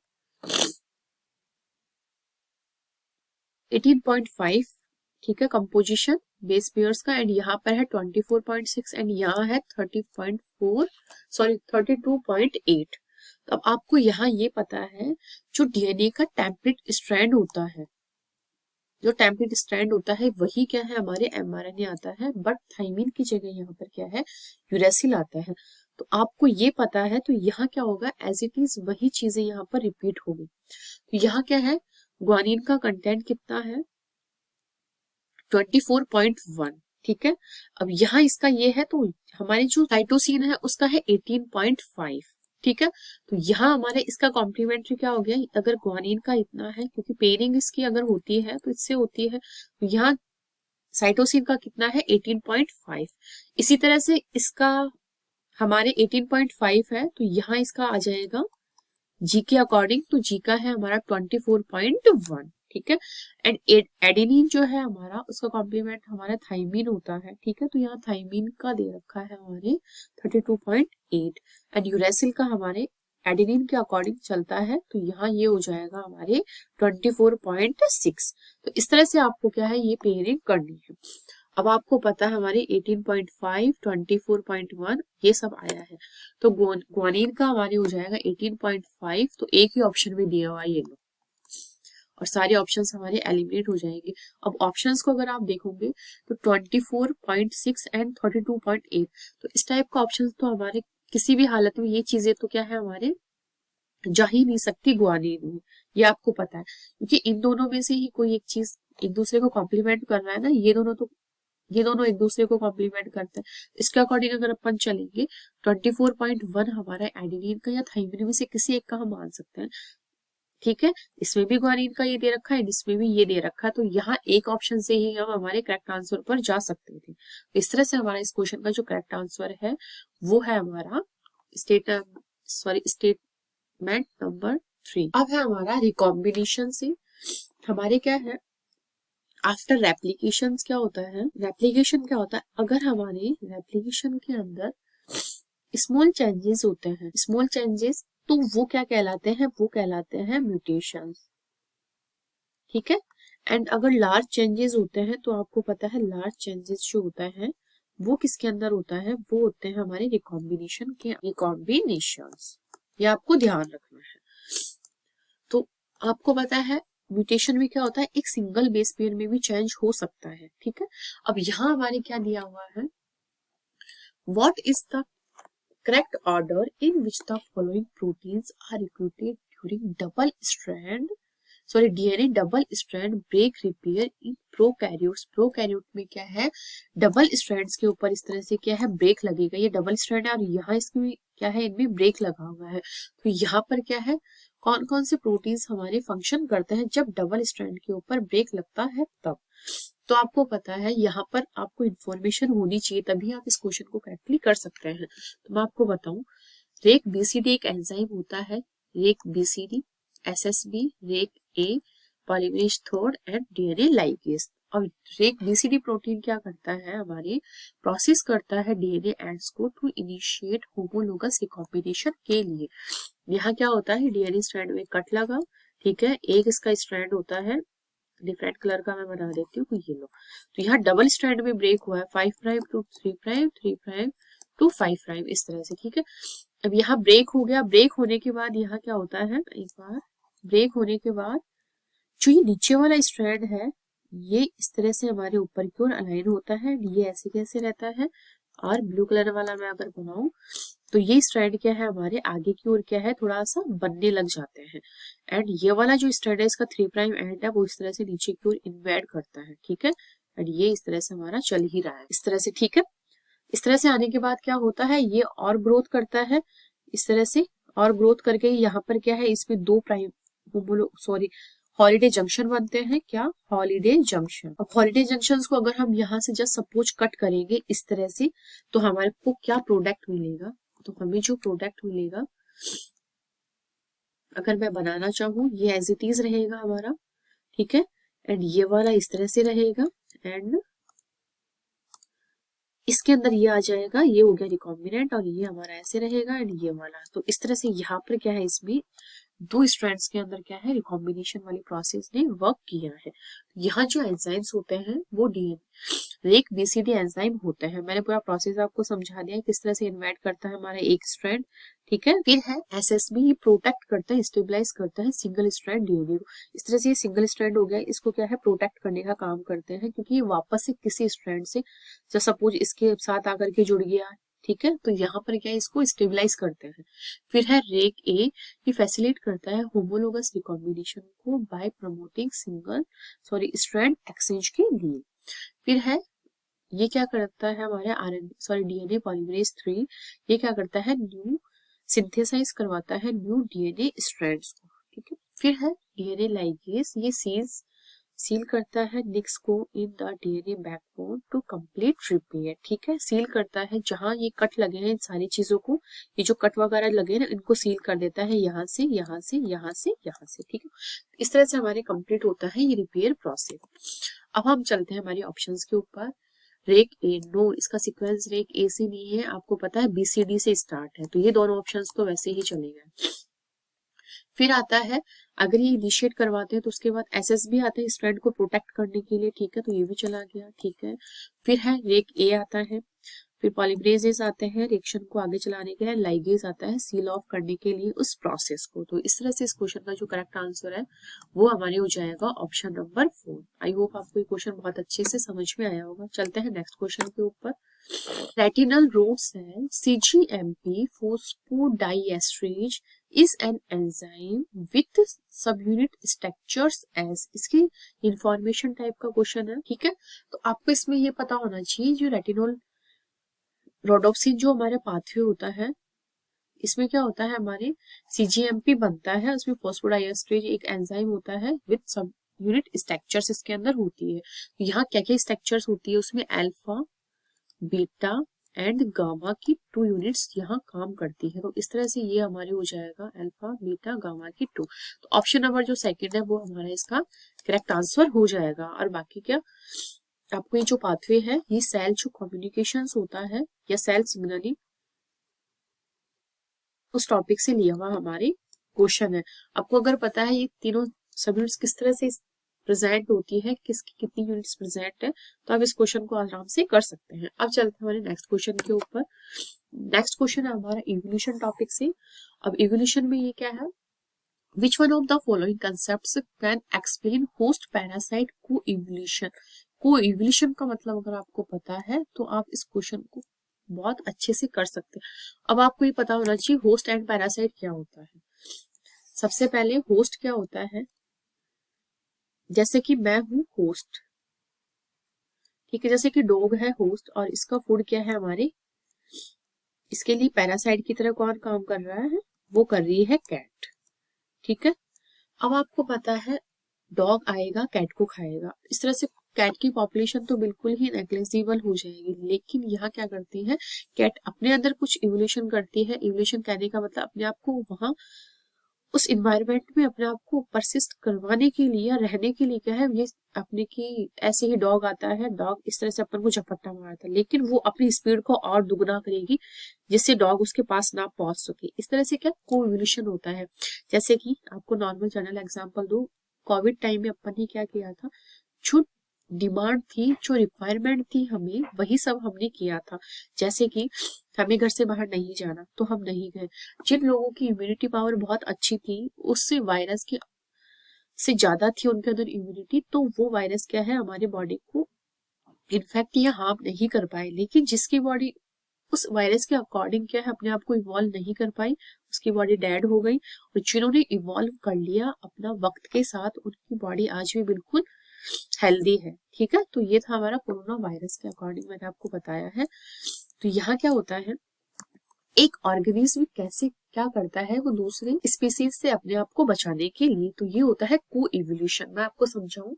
Speaker 1: 18.5, ठीक है, कंपोजिशन बेस पेयर्स का, एंड यहाँ पर है 24.6 एंड यहाँ है 30.4, सॉरी 32.8। तो अब आपको यहाँ ये पता है जो डीएनए का टेम्पलेट स्ट्रैंड होता है, जो टेम्पलेट स्ट्रैंड होता है वही क्या है हमारे एमआरएनए आता है, बट थाइमीन की जगह यहाँ पर क्या है, यूरेसिल आता है। तो आपको ये पता है, तो यहाँ क्या होगा, एज इट इज वही चीजें यहाँ पर रिपीट होगी। तो यहाँ क्या है, ग्वानिन का कंटेंट कितना है, 24.1, ठीक है। अब यहाँ इसका ये है, तो हमारी जो साइटोसिन है उसका है 18.5, ठीक है। तो यहाँ हमारे इसका कॉम्प्लीमेंट्री क्या हो गया, अगर ग्वानिन का इतना है, क्योंकि पेयरिंग इसकी अगर होती है तो इससे होती है, तो यहाँ साइटोसिन का कितना है 18.5। इसी तरह से इसका हमारे 18.5 है, तो यहाँ इसका आ जाएगा जी के अकॉर्डिंग, तो जी का है हमारा 24.1, ठीक है। एंड एडेनिन जो है हमारा, उसका कॉम्प्लीमेंट हमारा थाइमीन होता है, ठीक है। तो यहाँ थाइमीन का दे रखा है हमारे 32.8 एंड यूरेसिल का हमारे एडेनिन के अकॉर्डिंग चलता है, तो यहाँ ये हो जाएगा हमारे 24.6। तो इस तरह से आपको क्या है ये पेयरिंग करनी है। अब आपको पता है हमारे 18.5, 24.1 ये सब आया है, तो ग्वानिन का हमारे हो जाएगा 18.5, तो एक ही ऑप्शन में दिया हुआ है ये लो, और सारे ऑप्शंस हमारे एलिमिनेट हो जाएंगे। अब ऑप्शंस को अगर आप देखोगे तो 24.6 एंड 32.8, तो इस टाइप का ऑप्शंस तो हमारे किसी भी हालत में ये चीजें तो क्या है हमारे जा ही नहीं सकती ग्वानिन में, ये आपको पता है, क्योंकि इन दोनों में से ही कोई एक चीज एक दूसरे को कॉम्प्लीमेंट कर रहा है ना, ये दोनों एक दूसरे को कॉम्प्लीमेंट करते हैं। इसके अकॉर्डिंग अगर अपन चलेंगे 24.1 हमारा एडेनिन का या थाइमिन में से किसी एक का हम मान सकते हैं, ठीक है। इसमें भी ग्वानिन का ये दे रखा है, इसमें भी ये दे रखा है, तो यहाँ एक ऑप्शन से ही हम हमारे करेक्ट आंसर पर जा सकते थे। तो इस तरह से हमारा इस क्वेश्चन का जो करेक्ट आंसर है वो है हमारा स्टेटमेंट नंबर 3। अब है हमारा रिकॉम्बिनेशन से हमारे क्या है, आफ्टर रेप्लीकेशन क्या होता है, रेप्लीकेशन क्या होता है, अगर हमारे रेप्लीकेशन के अंदर स्मॉल चेंजेस होते हैं, स्मॉल चेंजेस, तो वो क्या कहलाते हैं, वो कहलाते हैं म्यूटेशंस, ठीक है। एंड अगर लार्ज चेंजेस होते हैं, तो आपको पता है लार्ज चेंजेस जो होता है वो किसके अंदर होता है, वो होते हैं हमारे रिकॉम्बिनेशन के, रिकॉम्बिनेशंस, ये आपको ध्यान रखना है। तो आपको पता है म्यूटेशन में क्या होता है, एक सिंगल बेस पेयर में भी चेंज हो सकता है, ठीक है। अब यहाँ हमारे क्या दिया हुआ है, what is the correct order in which the following proteins are recruited during DNA double strand break repair in prokaryotes. Prokaryote में क्या है, डबल स्ट्रैंड्स के ऊपर इस तरह से क्या है ब्रेक लगेगा, ये डबल स्ट्रैंड है और यहाँ इसमें क्या है, इनमें ब्रेक लगा हुआ है। तो यहाँ पर क्या है, कौन कौन से प्रोटीन्स हमारे फंक्शन करते हैं जब डबल स्ट्रैंड के ऊपर ब्रेक लगता है तब। तो आपको पता है यहाँ पर आपको इन्फॉर्मेशन होनी चाहिए, तभी आप इस क्वेश्चन को करेक्टली कर सकते हैं। तो मैं आपको बताऊं, रेक बीसीडी एक एंजाइम होता है, rec BCD, SSB, rec A, polymerase third and DNA ligase. और रेक बीसीडी प्रोटीन क्या करता है, हमारे प्रोसेस करता है डीएनए एंड्स को टू इनिशिएट होमोलोगस रिकॉम्बिनेशन के लिए। यहाँ क्या होता है, डीएनए स्ट्रैंड में कट लगा, ठीक है, एक इसका स्ट्रैंड होता है डिफरेंट कलर का मैं बना देती हूँ, ये लो। तो यहाँ डबल स्ट्रैंड में ब्रेक हुआ है 5 prime to 3 prime, 3 prime to 5 prime, इस तरह से, ठीक है। अब यहाँ ब्रेक हो गया, ब्रेक होने के बाद यहाँ क्या होता है, एक बार ब्रेक होने के बाद जो ये नीचे वाला स्ट्रैंड है ये इस तरह से हमारे ऊपर की ओर अलाइन होता है, ये ऐसे कैसे रहता है, और ब्लू कलर वाला मैं अगर बनाऊं तो ये स्ट्रैंड क्या है हमारे आगे की ओर क्या है, थोड़ा सा बनने लग जाते हैं। एंड ये वाला जो स्ट्रैंड है इसका 3 प्राइम एंड है वो इस तरह से नीचे की ओर इन्वर्ट करता है, ठीक है। एंड ये इस तरह से हमारा चल ही रहा है इस तरह से, ठीक है। इस तरह से आने के बाद क्या होता है, ये और ग्रोथ करता है इस तरह से, और ग्रोथ करके यहाँ पर क्या है, इसमें 2 प्राइम सॉरी हॉलीडे जंक्शन बनते हैं, क्या, हॉलीडे जंक्शन। अब हॉलीडे जंक्शंस को अगर हम यहाँ से जस्ट सपोज कट करेंगे इस तरह से, तो हमारे को क्या प्रोडक्ट मिलेगा, तो हमें जो प्रोडक्ट मिलेगा अगर मैं बनाना चाहूँ ये एज इट इज रहेगा हमारा, ठीक है। एंड ये वाला इस तरह से रहेगा, एंड इसके अंदर ये आ जाएगा, ये हो गया रिकॉम्बिनेंट, और ये हमारा ऐसे रहेगा, एंड ये वाला। तो इस तरह से यहाँ पर क्या है, इसमें 2 स्ट्रैंड्स के अंदर क्या है, रिकॉम्बिनेशन वाली प्रोसेस ने वर्क किया है। यहाँ जो एंजाइम्स होते हैं वो डीएनए एक बीसीडी एंजाइम होते हैं। मैंने पूरा प्रोसेस आपको समझा दिया है किस तरह से इन्वाइट करता है हमारा एक स्ट्रैंड, ठीक है। फिर है एसएसबी, ये प्रोटेक्ट करता है, स्टेबलाइज करता है सिंगल स्ट्रैंड डीएनए को। इस तरह से ये सिंगल स्ट्रैंड हो गया, इसको क्या है प्रोटेक्ट करने का काम करते हैं, क्योंकि ये वापस से किसी स्ट्रैंड से जब सपोज इसके साथ आकर के जुड़ गया, ठीक है, तो यहाँ पर क्या है इसको स्टेबलाइज करते हैं। फिर है रेक ए, ये फैसिलिटेट करता है होमोलोगस रिकॉम्बिनेशन को बाय प्रमोटिंग स्ट्रैंड एक्सचेंज के लिए। फिर है ये क्या करता है हमारे डीएनए पॉलीमरेज 3, ये क्या करता है न्यू सिंथेसाइज करवाता है न्यू डीएनए स्ट्रैंड्स को, ठीक है। फिर है डीएनए लाइगेज, ये सील करता है निक्स को in the DNA backbone to complete repair, ठीक है। सील करता है जहां ये कट लगे हैं इन सारी चीजों को, ये जो कट वगैरह लगे हैं ना इनको सील कर देता है, यहाँ से यहाँ से यहाँ से यहाँ से, ठीक है। इस तरह से हमारे कंप्लीट होता है ये रिपेयर प्रोसेस। अब हम चलते हैं हमारे ऑप्शंस के ऊपर। रेक ए, नो, इसका सीक्वेंस रेक ए से नहीं है, आपको पता है बीसीडी से स्टार्ट है, तो ये दोनों ऑप्शंस तो वैसे ही चलेगा। फिर आता है अगर ये इनिशिएट करवाते हैं तो उसके बाद एसएसबी आता है स्ट्रैंड को प्रोटेक्ट करने के लिए, ठीक है, तो ये भी चला गया, ठीक है। फिर है रेक ए आता है, फिर पॉलीमरेजेस आते हैं रिएक्शन को आगे चलाने के लिए, लाइगेज आता है सील ऑफ करने के लिए उस प्रोसेस को। तो इस तरह से इस क्वेश्चन का जो करेक्ट आंसर है वो हमारे हो जाएगा ऑप्शन नंबर 4। आई होप आपको ये क्वेश्चन बहुत अच्छे से समझ में आया होगा। चलते हैं नेक्स्ट क्वेश्चन के ऊपर। Retinal rod cell CGMP phosphodiesterase is an enzyme with subunit structures as, इसकी इंफॉर्मेशन टाइप का क्वेश्चन है, ठीक है। तो आपको इसमें ये पता होना चाहिए जो रेटिनोल रोडोप्सिन जो हमारे पाथवे होता है इसमें क्या होता है हमारे CGMP बनता है, उसमें फोस्फोडाइएस्ट्रेज एक एंजाइम होता है विद सब यूनिट स्ट्रक्चर्स इसके अंदर होती है। यहाँ क्या क्या स्ट्रक्चर्स होती है उसमें अल्फा बीटा एंड गामा की 2 यूनिट्स यहाँ काम करती है। तो इस तरह से ये हमारे हो जाएगा अल्फा बीटा गामा की 2। तो ऑप्शन नंबर जो सेकंड है वो हमारा इसका करेक्ट आंसर हो जाएगा। और बाकी क्या आपको ये जो पाथवे है ये सेल जो कम्युनिकेशंस होता है या सेल सिग्नलिंग उस टॉपिक से लिया हुआ हमारे क्वेश्चन है। आपको अगर पता है ये तीनों सब यूनिट्स किस तरह से प्रेजेंट होती है, किसकी कितनी यूनिट्स प्रेजेंट है, तो आप इस क्वेश्चन को आराम से कर सकते हैं। अब चलते हैं हमारे नेक्स्ट क्वेश्चन के ऊपर। नेक्स्ट क्वेश्चन है हमारा इवोल्यूशन टॉपिक से। अब इवोल्यूशन में ये क्या है, which one of the following concepts can explain host parasite को इवोल्यूशन। को इवोल्यूशन का मतलब अगर आपको पता है तो आप इस क्वेश्चन को बहुत अच्छे से कर सकते हैं। अब आपको ये पता होना चाहिए होस्ट एंड पैरासाइट क्या होता है। सबसे पहले होस्ट क्या होता है, जैसे कि मैं हूं होस्ट, ठीक है, जैसे कि डॉग है होस्ट और इसका फूड क्या है हमारे, इसके लिए पैरासाइट की तरह कौन काम कर रहा है, वो कर रही है कैट, ठीक है। अब आपको पता है डॉग आएगा कैट को खाएगा, इस तरह से कैट की पॉपुलेशन तो बिल्कुल ही नेग्लिजिबल हो जाएगी। लेकिन यहाँ क्या करती है कैट अपने अंदर कुछ इवोल्यूशन करती है। इवोल्यूशन कहने का मतलब अपने आप को वहां उस इन्वायरमेंट में अपने आप को परसिस्ट करवाने के लिए या रहने के लिए क्या है, ये अपने की ऐसे ही डॉग आता है, डॉग इस तरह से अपन को झपट्टा मारता है लेकिन वो अपनी स्पीड को और दुगना करेगी जिससे डॉग उसके पास ना पहुंच सके। इस तरह से क्या को इवोल्यूशन होता है। जैसे कि आपको नॉर्मल जनरल एग्जांपल दो, कोविड टाइम में अपन ने क्या किया था, जो डिमांड थी, जो रिक्वायरमेंट थी हमें, वही सब हमने किया था। जैसे कि हमें घर से बाहर नहीं जाना तो हम नहीं गए। जिन लोगों की इम्यूनिटी पावर बहुत अच्छी थी, उससे वायरस की से ज्यादा थी उनके अंदर इम्यूनिटी, तो वो वायरस क्या है हमारे बॉडी को इन्फेक्ट या हार्म नहीं कर पाए। लेकिन जिसकी बॉडी उस वायरस के अकॉर्डिंग क्या है अपने आप को इवॉल्व नहीं कर पाई, उसकी बॉडी डेड हो गई। और जिन्होंने इवॉल्व कर लिया अपना वक्त के साथ, उनकी बॉडी आज भी बिल्कुल हेल्दी है। ठीक है, तो ये था हमारा कोरोना वायरस के अकॉर्डिंग मैंने आपको बताया है। तो यहाँ क्या होता है, एक ऑर्गेनिज्म कैसे क्या करता है वो दूसरे स्पीसीज से अपने आप को बचाने के लिए, तो ये होता है को इवोल्यूशन। मैं आपको समझाऊं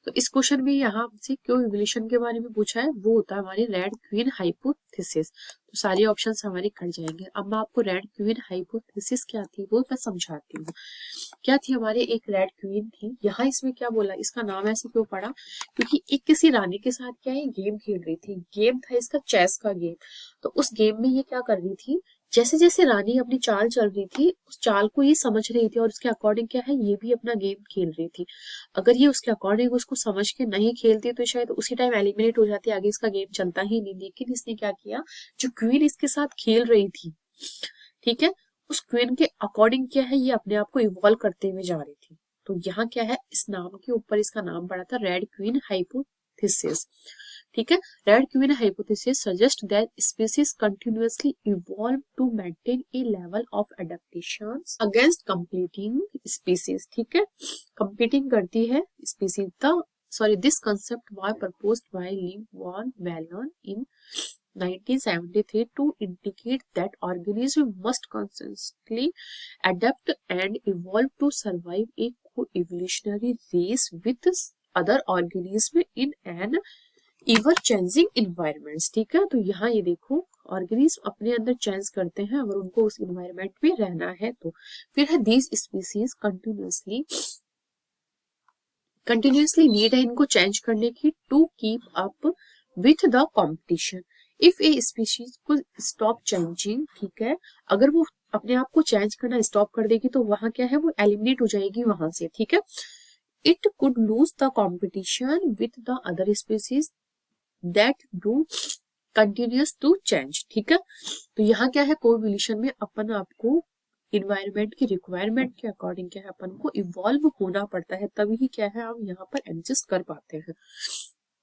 Speaker 1: तो इस क्वेश्चन में यहाँ हमसे क्यों इवोल्यूशन के बारे में पूछा है, वो होता है हमारी रेड क्वीन हाइपोथेसिस। तो सारे ऑप्शंस हमारे कट जाएंगे। अब मैं आपको रेड क्वीन हाइपोथेसिस क्या थी वो मैं समझाती हूँ। क्या थी, हमारे एक रेड क्वीन थी। यहाँ इसमें क्या बोला, इसका नाम ऐसे क्यों पड़ा, क्योंकि एक किसी रानी के साथ क्या है गेम खेल रही थी। गेम था इसका चेस का गेम। तो उस गेम में ये क्या कर रही थी, जैसे जैसे रानी अपनी चाल चल रही थी, उस चाल को ये समझ रही थी और उसके अकॉर्डिंग क्या है ये भी अपना गेम खेल रही थी। अगर ये उसके अकॉर्डिंग उसको समझ के नहीं खेलती तो शायद उसी टाइम एलिमिनेट हो जाती, आगे इसका गेम चलता ही नहीं। लेकिन इसने क्या किया, जो क्वीन इसके साथ खेल रही थी, ठीक है, उस क्वीन के अकॉर्डिंग क्या है ये अपने आप को इवॉल्व करते हुए जा रही थी। तो यहाँ क्या है, इस नाम के ऊपर इसका नाम पड़ा था रेड क्वीन हाइपोथेसिस। ठीक है, red queen hypothesis suggest that species continuously evolve to maintain a level of adaptation against competing species. ठीक है, कंपीटिंग करती है species. This concept was proposed by Lim von Bellon in 1973 to indicate that organisms must constantly adapt and evolve to survive a co-evolutionary race with other organisms in an ever changing environments। ठीक है, तो यहाँ ये देखो organism अपने अंदर change करते हैं अगर उनको उस इन्वायरमेंट में रहना है तो। फिर है दीज स्पीसीज कंटिन्यूअसली नीड है इनको चेंज करने की to keep up with the competition. If a species को स्टॉप चेंजिंग, ठीक है, अगर वो अपने आप को चेंज करना स्टॉप कर देगी तो वहां क्या है वो एलिमिनेट हो जाएगी वहां से। ठीक है, it could lose the competition with the other species that do continues to change. ठीक है, तो यहाँ क्या है कोएवोल्यूशन में अपन आपको इन्वायरमेंट की रिक्वायरमेंट के अकॉर्डिंग क्या है अपन को इवॉल्व होना पड़ता है, तभी क्या है हम यहाँ पर एडजस्ट कर पाते हैं।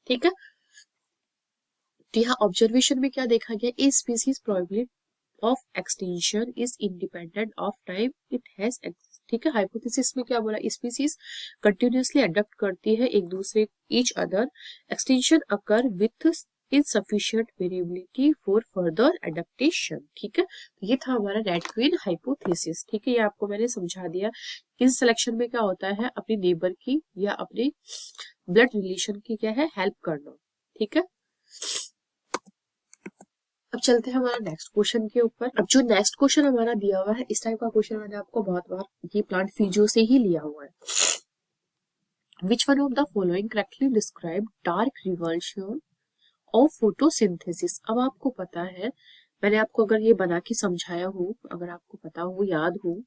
Speaker 1: ठीक है, तो यहाँ ऑब्जर्वेशन में क्या देखा गया, a species probability of extension is independent of time it has. ठीक है, हाइपोथेसिस में क्या बोला, स्पीसीज कंटिन्यूअसली अडॉप्ट करती है एक दूसरे each other, extension occur with insufficient variability for further adaptation। ठीक है, तो ये था हमारा रेड क्वीन हाइपोथेसिस। ठीक है, ये आपको मैंने समझा दिया। किस सिलेक्शन में क्या होता है, अपनी नेबर की या अपने ब्लड रिलेशन की क्या है हेल्प करना। ठीक है, अब चलते हैं हमारा नेक्स्ट क्वेश्चन के ऊपर। अब जो नेक्स्ट क्वेश्चन हमारा दिया हुआ है, इस टाइप का क्वेश्चन मैंने आपको बहुत बार ये प्लांट फीजियो से ही लिया हुआ है। Which one of the following correctly describe dark reversion और फोटोसिंथेसिस। अब आपको पता है, मैंने आपको अगर ये बना के समझाया हो, अगर आपको पता हो याद हो,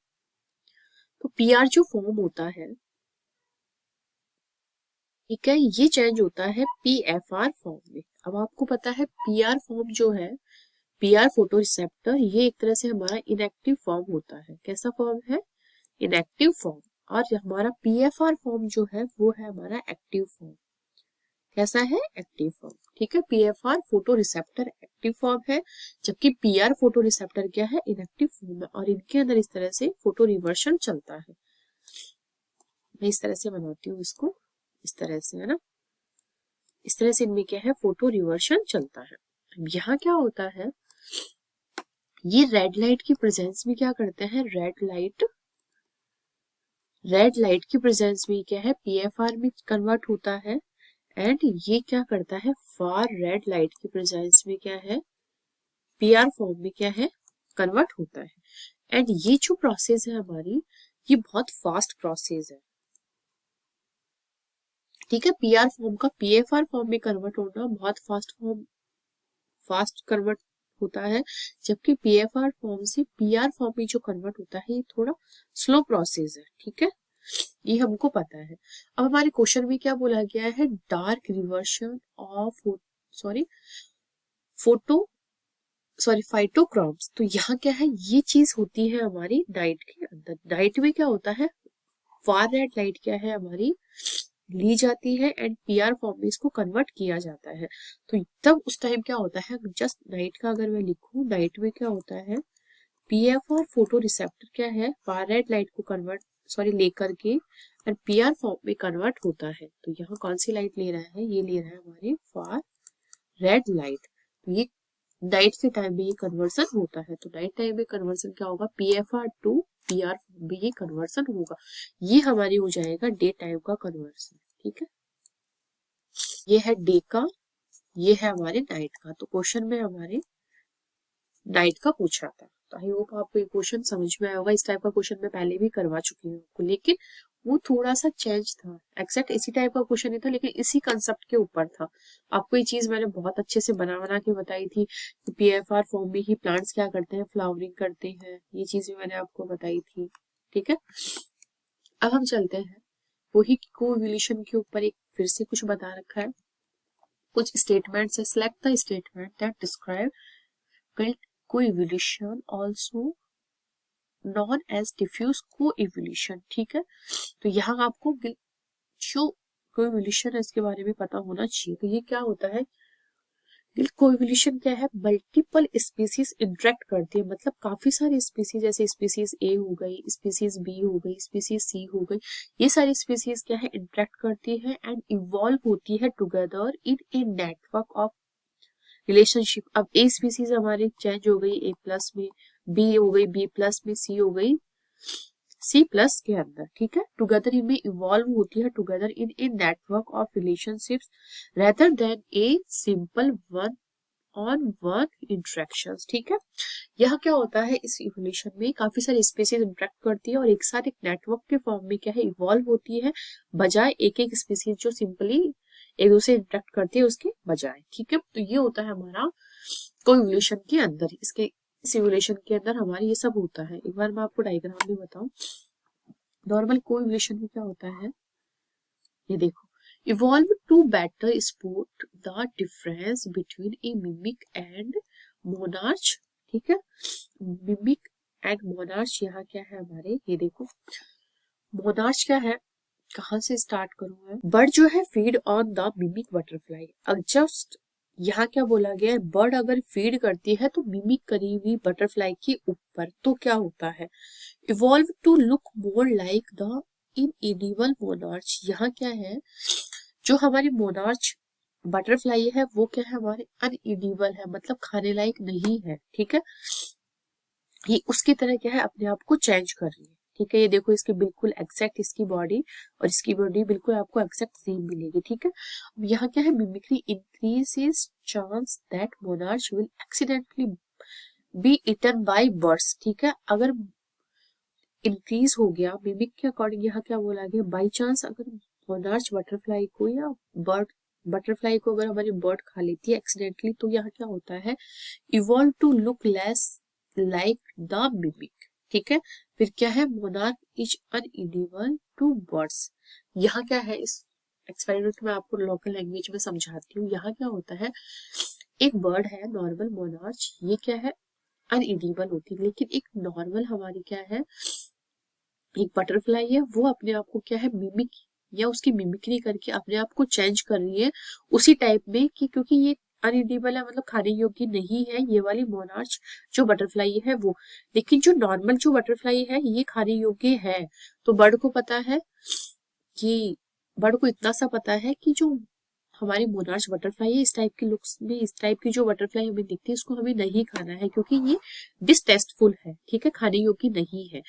Speaker 1: तो पीआर जो फॉर्म होता है, ठीक है, ये चेंज होता है पीएफआर फॉर्म में। अब आपको पता है पीआर फॉर्म जो है, पीआर फोटो रिसेप्टर, ये एक तरह से हमारा इनएक्टिव फॉर्म होता है। कैसा फॉर्म है, इनएक्टिव फॉर्म। और हमारा पीएफआर फॉर्म जो है वो है हमारा एक्टिव फॉर्म। कैसा है, एक्टिव फॉर्म। ठीक है, PFR photo receptor active form है, जबकि पीआर फोटो रिसेप्टर क्या है, इनएक्टिव फॉर्म है। और इनके अंदर इस तरह से फोटो रिवर्शन चलता है। मैं इस तरह से बनाती हूँ इसको, इस तरह से, है ना, इस तरह से इनमें क्या है फोटो रिवर्शन चलता है। यहाँ क्या होता है, ये रेड लाइट की प्रेजेंस में क्या करते हैं, रेड लाइट की प्रेजेंस में क्या है पीएफआर में कन्वर्ट होता है। एंड ये क्या करता है, फार रेड लाइट की प्रेजेंस में क्या है पीआर फॉर्म में क्या है कन्वर्ट होता है। एंड ये जो प्रोसेस है हमारी, ये बहुत फास्ट प्रोसेस है। ठीक है, पीआर फॉर्म का पीएफआर फॉर्म में कन्वर्ट होना बहुत फास्ट कन्वर्ट होता है, जबकि पीएफआर फॉर्म से पीआर फॉर्म में जो कन्वर्ट होता है ये थोड़ा स्लो प्रोसेस है। ठीक है, ये हमको पता है। अब हमारे क्वेश्चन में क्या बोला गया है, डार्क रिवर्शन ऑफ फाइटोक्रोम्स। तो यहाँ क्या है, ये चीज होती है हमारी नाइट के अंदर। नाइट में क्या होता है, फार रेड लाइट क्या है हमारी ली जाती है एंड पीआर फॉर्म में इसको कन्वर्ट किया जाता है। तो तब उस टाइम क्या होता है, जस्ट नाइट का अगर मैं लिखूं, नाइट में क्या होता है, पीएफ और फोटो रिसेप्टर क्या है, फार रेड लाइट को लेकर के और पीआर फॉर्म में कन्वर्ट होता है। तो यहाँ कौन सी लाइट ले रहा है, ये ले रहा है हमारे फार रेड लाइट। तो ये नाइट के टाइम में ये कन्वर्सन होता है। तो नाइट टाइम में कन्वर्सन क्या होगा, पीएफआर टू पीआर में ये कन्वर्सन होगा। ये हमारी हो जाएगा डे टाइम का कन्वर्सन। ठीक है, ये है डे का, ये है हमारे नाइट का। तो क्वेश्चन में हमारे नाइट का पूछा था। तो आई होप आपको ये क्वेश्चन समझ में आया होगा। इस टाइप का क्वेश्चन मैं पहले भी करवा चुकी हूँ आपको, लेकिन वो थोड़ा सा चेंज था। एक्जैक्ट इसी टाइप का क्वेश्चन नहीं था, लेकिन इसी कंसेप्ट के ऊपर था। आपको ये चीज मैंने बहुत अच्छे से बना के बताई थी कि पीएफआर फॉर्म में ही प्लांट्स क्या करते हैं, फ्लावरिंग करते हैं। ये चीज भी मैंने आपको बताई थी। ठीक है, अब हम चलते हैं वही कोएवोल्यूशन के ऊपर। एक फिर से कुछ बता रखा है, कुछ स्टेटमेंट्स है। Select the statement that describe coevolution also known as diffuse coevolution. ठीक है, तो यहाँ आपको जो कोएवोल्यूशन है इसके बारे में पता होना चाहिए। तो ये क्या होता है, कोएवोल्यूशन क्या है, मल्टीपल स्पीसीज इंटरेक्ट करती है। मतलब काफी सारी स्पीसीज, जैसे स्पीसीज ए हो गई, स्पीसीज बी हो गई, स्पीसीज सी हो गई, ये सारी स्पीसीज क्या है, इंटरेक्ट करती है एंड इवॉल्व होती है together in a network of relationship. अब ए स्पीसीज हमारी चेंज हो गई ए प्लस में, बी हो गई बी प्लस में, सी हो गई सी प्लस के अंदर। ठीक है, टुगेदर इनमें इवॉल्व होती है together in a network of relationships rather than a simple one on one interactions. ठीक है, यह क्या होता है, इस इवोल्यूशन में काफी सारी स्पीसीज इंटरेक्ट करती है और एक साथ एक नेटवर्क के फॉर्म में क्या है, इवॉल्व होती है, बजाय एक एक स्पीसीज जो सिंपली एक दूसरे इंटरेक्ट करती है उसके बजाय। ठीक है, तो ये होता है हमारा कोएवोल्यूशन के अंदर। इसके इस इवोल्यूशन के अंदर हमारे ये सब होता है। एक बार मैं आपको डायग्राम भी बताऊं, नॉर्मल कोएवोल्यूशन में क्या होता है, ये देखो, evolve to better spot the difference between a mimic and monarch. ठीक है, मिमिक एंड मोनार्च यहाँ क्या है हमारे, ये देखो मोनार्च क्या है, कहाँ से स्टार्ट करूँ मैं, बर्ड जो है feed on the mimic butterfly. अब जस्ट यहाँ क्या बोला गया है, बर्ड अगर फीड करती है तो मिमिक करी हुई बटरफ्लाई के ऊपर, तो क्या होता है, evolve to look more like the inedible monarch. यहाँ क्या है, जो हमारी मोनार्च बटरफ्लाई है वो क्या है हमारे अनएडिबल है, मतलब खाने लायक नहीं है। ठीक है, ये उसकी तरह क्या है, अपने आप को चेंज कर रही है। ठीक है, ये देखो इसकी बिल्कुल एग्जैक्ट इसकी बॉडी और इसकी बॉडी बिल्कुल आपको एग्जैक्ट सेम मिलेगी। ठीक है, अब यहाँ क्या है, mimicry increases chance that monarch will accidentally be eaten by birds. ठीक है, अगर इंक्रीज हो गया मिमिक के अकॉर्डिंग, यहाँ क्या बोला गया, बाई चांस अगर मोनार्च बटरफ्लाई को या बटरफ्लाई को अगर हमारी बर्ड खा लेती है एक्सीडेंटली, तो यहाँ क्या होता है, evolve to look less like the mimic. ठीक है, फिर क्या है, monarch is inedible to birds. यहाँ क्या है, इस एक्सपेरिमेंट में आपको लोकल लैंग्वेज में समझाती हूँ। यहाँ क्या होता है, एक बर्ड है नॉर्मल मोनार्च, ये क्या है अनएडिबल होती है, लेकिन एक नॉर्मल हमारी क्या है, एक बटरफ्लाई है, वो अपने आप को क्या है मिमिक या उसकी मिमिक्री करके अपने आप को चेंज कर रही है उसी टाइप में, कि क्योंकि ये अनएडिबल है, मतलब खाने योग्य नहीं है ये वाली मोनार्च जो बटरफ्लाई है वो, लेकिन जो नॉर्मल जो बटरफ्लाई है ये खाने योग्य है। तो बर्ड को पता है कि, बर्ड को इतना सा पता है कि जो हमारी मोनार्च बटरफ्लाई है इस टाइप की लुक्स में, इस टाइप की जो बटरफ्लाई हमें दिखती है इसको हमें नहीं खाना है, क्योंकि ये डिसटेस्टफुल है। ठीक है, खाने योग्य नहीं है।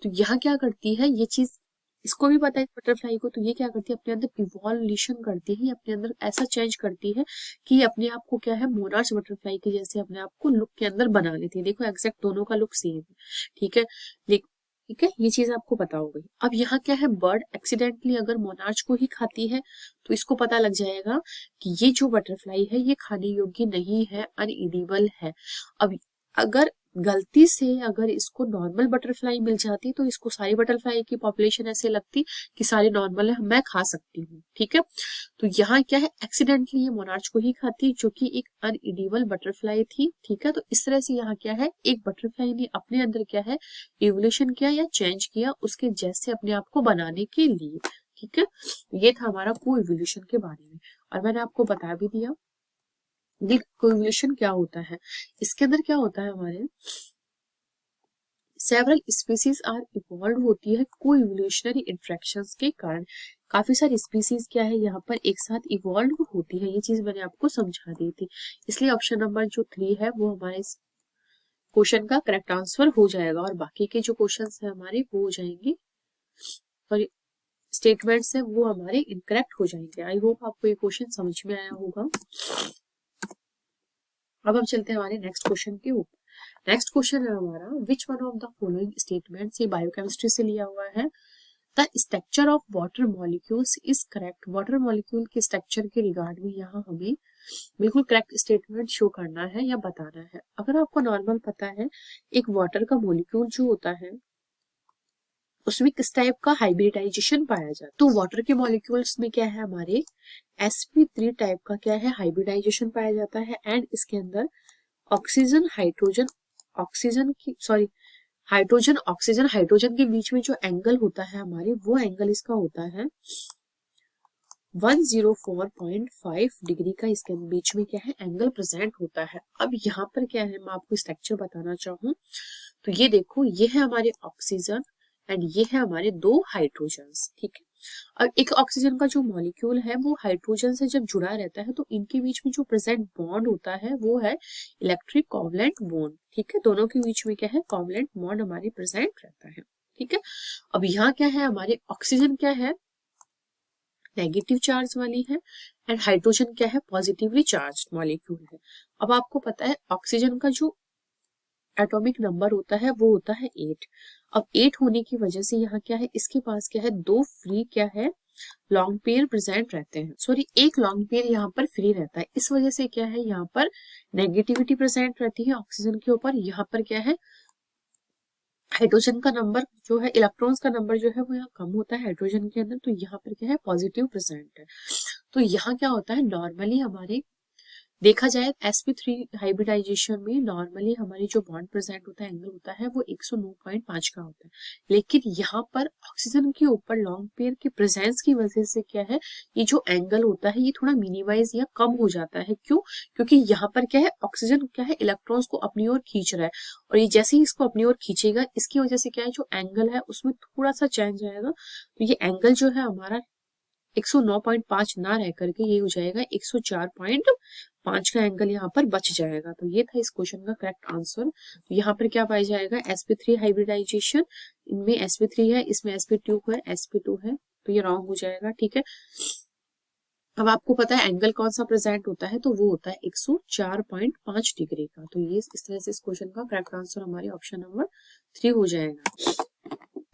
Speaker 1: तो यहाँ क्या करती है ये चीज, इसको भी पता है बटरफ्लाई को, तो ये क्या करती है, अपने अंदर इवोल्यूशन करती है, अपने अंदर ऐसा चेंज करती है कि ये अपने आप को क्या है, मोनार्च बटरफ्लाई के जैसे अपने आप को लुक के अंदर बना लेती है। देखो एग्जैक्ट दोनों का लुक सेम है। ठीक है, ठीक है, ये चीज आपको पता हो गई। अब यहाँ क्या है, बर्ड एक्सीडेंटली अगर मोनार्च को ही खाती है तो इसको पता लग जाएगा कि ये जो बटरफ्लाई है ये खाने योग्य नहीं है, अनएडिबल है। अब अगर गलती से अगर इसको नॉर्मल बटरफ्लाई मिल जाती तो इसको सारी बटरफ्लाई की पॉपुलेशन ऐसे लगती कि सारी नॉर्मल है, मैं खा सकती हूँ। ठीक है, तो यहाँ क्या है, एक्सीडेंटली ये मोनार्च को ही खाती जो कि एक अनइडिबल बटरफ्लाई थी। ठीक है, तो इस तरह से यहाँ क्या है, एक बटरफ्लाई ने अपने अंदर क्या है, इवोल्यूशन किया या चेंज किया उसके जैसे अपने आप को बनाने के लिए। ठीक है, ये था हमारा को इवोल्यूशन के बारे में, और मैंने आपको बता भी दिया कोइवोल्यूशन क्या होता है। इसके अंदर क्या होता है, हमारे सेवरल स्पीसीज आर इवॉल्व होती है कोइवोल्यूशनरी इंटरेक्शंस के कारण। काफी सारी स्पीसीज क्या है यहाँ पर एक साथ इवॉल्व होती है, ये चीज मैंने आपको समझा दी थी। इसलिए ऑप्शन नंबर जो 3 है वो हमारे इस क्वेश्चन का करेक्ट आंसर हो जाएगा, और बाकी के जो क्वेश्चंस है हमारे वो हो जाएंगे, और स्टेटमेंट्स है वो हमारे इनकरेक्ट हो जाएंगे। आई होप आपको ये क्वेश्चन समझ में आया होगा। अब हम चलते हैं हमारे नेक्स्ट क्वेश्चन के ऊपर। नेक्स्ट क्वेश्चन है हमारा, विच one of the following statements, ये बायोकेमिस्ट्री से लिया हुआ है। The structure of water molecules is correct. Water molecule के स्ट्रक्चर के रिगार्ड में यहाँ हमें बिल्कुल करेक्ट स्टेटमेंट शो करना है या बताना है। अगर आपको नॉर्मल पता है एक वाटर का मॉलिक्यूल जो होता है उसमें किस टाइप का हाइब्रिडाइजेशन पाया जाता है, तो वाटर के मॉलिक्यूल्स में क्या है, हमारे sp3 टाइप का क्या है, हाइब्रिडाइजेशन पाया जाता है। एंड इसके अंदर ऑक्सीजन हाइड्रोजन के बीच में जो एंगल होता है हमारे, वो एंगल इसका होता है 104.5 डिग्री का। इसके बीच में क्या है, एंगल प्रेजेंट होता है। अब यहाँ पर क्या है, मैं आपको स्ट्रक्चर बताना चाहूँ तो ये देखो, ये है हमारे ऑक्सीजन एंड ये है हमारे 2 हाइड्रोजन्स। ठीक है, और एक ऑक्सीजन का जो मॉलिक्यूल है वो हाइड्रोजन से जब जुड़ा रहता है तो इनके बीच में जो प्रेजेंट बॉन्ड होता है वो है इलेक्ट्रिक कोवलेंट बॉन्ड। ठीक है, दोनों के बीच में क्या है, कोवलेंट बॉन्ड हमारे प्रेजेंट रहता है। ठीक है, अब यहाँ क्या है, हमारे ऑक्सीजन क्या है, नेगेटिव चार्ज वाली है, एंड हाइड्रोजन क्या है, पॉजिटिवली चार्ज मॉलिक्यूल है। अब आपको पता है ऑक्सीजन का जो एटॉमिक नंबर होता है वो होता है 8। अब 8 होने की वजह से यहाँ क्या है, इसके पास क्या है, 2 फ्री क्या है, लॉन्ग पेयर प्रेजेंट रहते हैं। सॉरी, एक लॉन्ग पेयर यहाँ पर फ्री रहता है। इस वजह से क्या है, यहाँ पर नेगेटिविटी प्रेजेंट रहती है ऑक्सीजन के ऊपर। यहाँ पर क्या है, हाइड्रोजन का नंबर जो है, इलेक्ट्रॉन्स का नंबर जो है वो यहाँ कम होता है हाइड्रोजन के अंदर, तो यहाँ पर क्या है, पॉजिटिव प्रेजेंट है। तो यहाँ क्या होता है, नॉर्मली हमारे देखा जाए sp3 हाइब्रिडाइजेशन में नॉर्मली हमारी जो बॉन्ड प्रेजेंट होता है, एंगल होता है वो 109.5 का होता है। लेकिन यहाँ पर ऑक्सीजन के ऊपर लॉन्ग पेयर के प्रेजेंस की वजह से क्या है, ये जो एंगल होता है ये थोड़ा मिनिमाइज या कम हो जाता है। क्यों? क्योंकि यहाँ पर क्या है, ऑक्सीजन क्या है, इलेक्ट्रॉन्स को अपनी ओर खींच रहा है, और ये जैसे ही इसको अपनी ओर खींचेगा इसकी वजह से क्या है, जो एंगल है उसमें थोड़ा सा चेंज आएगा। तो ये एंगल जो है हमारा 109.5 ना रह करके ये हो जाएगा 104.5 का एंगल यहाँ पर बच जाएगा। तो ये था इस क्वेश्चन का करेक्ट आंसर। तो यहाँ पर क्या पाया जाएगा, sp3 हाइब्रिडाइजेशन, इनमें sp3 है, इसमें sp2 है, तो ये रॉन्ग हो जाएगा। ठीक है, अब आपको पता है एंगल कौन सा प्रेजेंट होता है, तो वो होता है 104.5 डिग्री का। तो ये इस तरह से इस क्वेश्चन का करेक्ट आंसर हमारे ऑप्शन नंबर 3 हो जाएगा।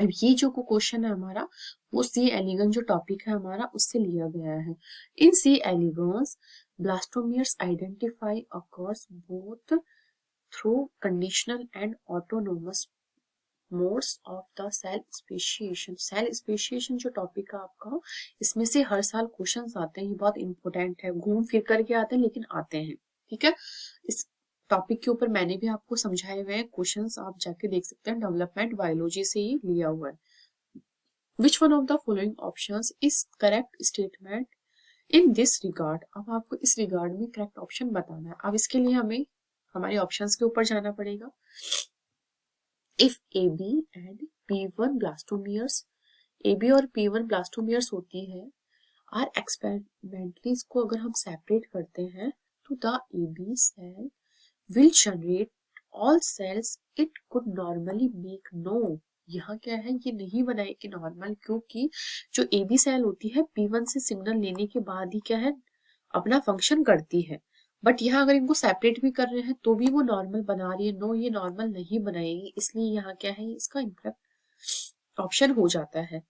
Speaker 1: अब ये जो क्वेश्चन है हमारा वो सी एलिगन जो टॉपिक है हमारा उससे लिया गया है। In C elegans blastomeres identify occurs both through conditional and autonomous modes of the cell speciation. Cell speciation जो टॉपिक है आपका, इसमें से हर साल क्वेश्चंस आते हैं, ये बहुत इंपॉर्टेंट है, घूम फिर करके आते हैं लेकिन आते हैं। ठीक है, इस टॉपिक के ऊपर मैंने भी आपको समझाए हुए हैं क्वेश्चंस, आप जाके देख सकते हैं, डेवलपमेंट बायोलॉजी से ही लिया हुआ है। Which one of the following options is correct statement in this regard. अब आपको इस रिगार्ड में करेक्ट ऑप्शन बताना है। अब इसके लिए हमें हमारे ऑप्शंस के ऊपर जाना पड़ेगा। If AB and P1 blastomeres, AB और P1 ब्लास्टोमियर्स होती है, आर एक्सपेरिमेंटली इसको अगर हम सेपरेट करते हैं तो the AB cell will generate all cells it could normally make। no, यहाँ क्या है, ये नहीं बनाएगी नॉर्मल, क्योंकि जो AB सेल होती है P1 से सिग्नल लेने के बाद ही क्या है, अपना फंक्शन करती है। बट यहाँ अगर इनको सेपरेट भी कर रहे हैं तो भी वो नॉर्मल बना रही है। नो, ये नॉर्मल नहीं बनाएगी, इसलिए यहाँ क्या है, इसका इनकरेक्ट ऑप्शन हो जाता है।